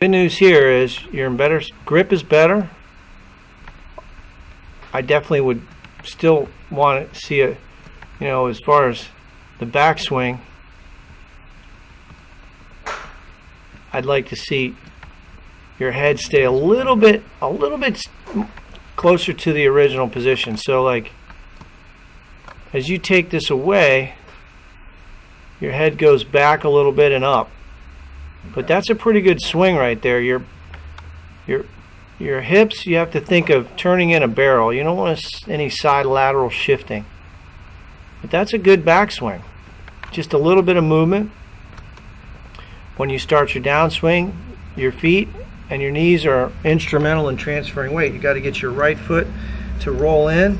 Good news here is you're in better grip is better. I definitely would still want to see it, as far as the backswing. I'd like to see your head stay a little bit closer to the original position. So like as you take this away, your head goes back a little bit and up. But that's a pretty good swing right there. Your hips, you have to think of turning in a barrel. You don't want any side lateral shifting. But that's a good backswing. Just a little bit of movement. When you start your downswing, your feet and your knees are instrumental in transferring weight. You got to get your right foot to roll in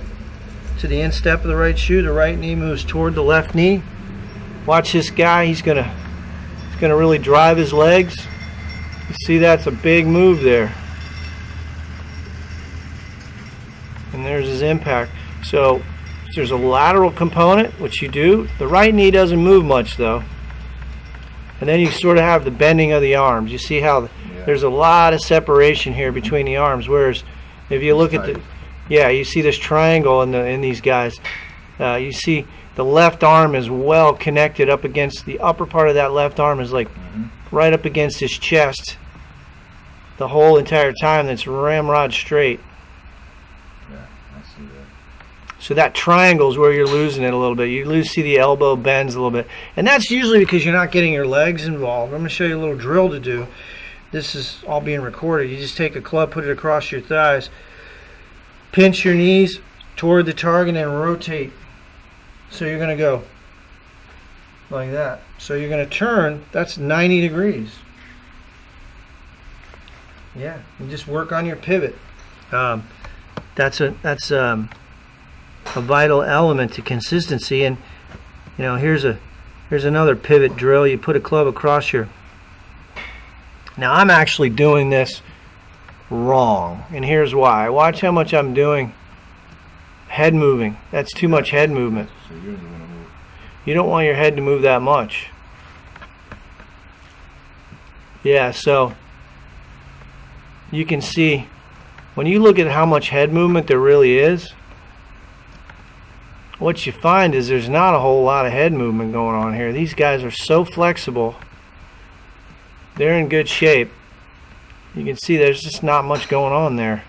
to the instep of the right shoe. The right knee moves toward the left knee. Watch this guy. He's gonna really drive his legs. You see, that's a big move there. And there's his impact. So there's a lateral component, which you do. The right knee doesn't move much though. And then you sort of have the bending of the arms. You see how there's a lot of separation here between the arms. Whereas if you look at you see this triangle in these guys. You see the left arm is well connected up against the upper part of that left arm is like right up against his chest the whole entire time. That's ramrod straight. Yeah, I see that. So that triangle is where you're losing it a little bit. You see the elbow bends a little bit. And that's usually because you're not getting your legs involved. I'm going to show you a little drill to do. This is all being recorded. You just take a club, put it across your thighs, pinch your knees toward the target and rotate. So you're going to go like that. So you're going to turn, that's 90 degrees. Yeah, and just work on your pivot. That's a vital element to consistency. And here's another pivot drill. You put a club across your. Now I'm actually doing this wrong, and here's why. Watch how much I'm doing head moving. That's too much head movement. So you don't want to move. You don't want your head to move that much. Yeah, so you can see when you look at how much head movement there really is, what you find is there's not a whole lot of head movement going on here. These guys are so flexible. They're in good shape. You can see there's just not much going on there.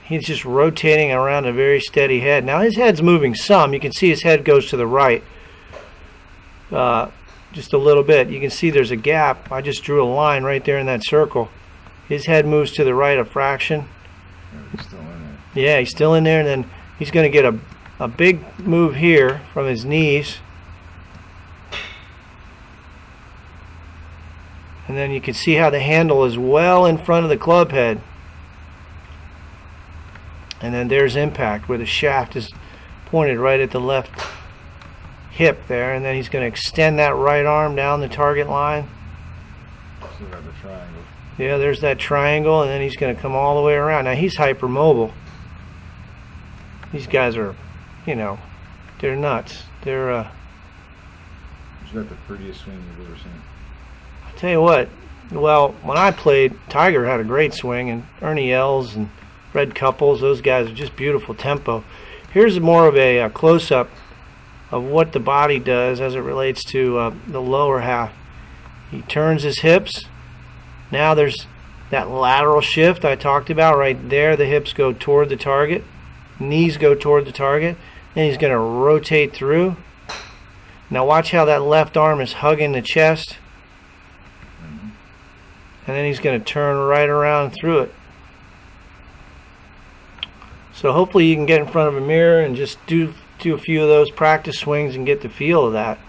He's just rotating around a very steady head. Now his head's moving some. You can see his head goes to the right just a little bit. You can see there's a gap. I just drew a line right there in that circle. His head moves to the right a fraction. Yeah, he's still in there. Yeah, he's still in there, and then he's going to get a big move here from his knees. And then you can see how the handle is well in front of the club head. And then there's impact where the shaft is pointed right at the left hip there. And then he's going to extend that right arm down the target line. Still got the triangle. Yeah, there's that triangle, and then he's going to come all the way around. Now he's hypermobile. These guys are, they're nuts. They're He's got the prettiest swing you've ever seen. I'll tell you what, well, when I played, Tiger had a great swing, and Ernie Els and Fred Couples, those guys are just beautiful tempo. Here's more of a close-up of what the body does as it relates to the lower half. He turns his hips. Now there's that lateral shift I talked about right there. The hips go toward the target. Knees go toward the target. Then he's going to rotate through. Now watch how that left arm is hugging the chest. And then he's going to turn right around through it. So hopefully you can get in front of a mirror and just do a few of those practice swings and get the feel of that.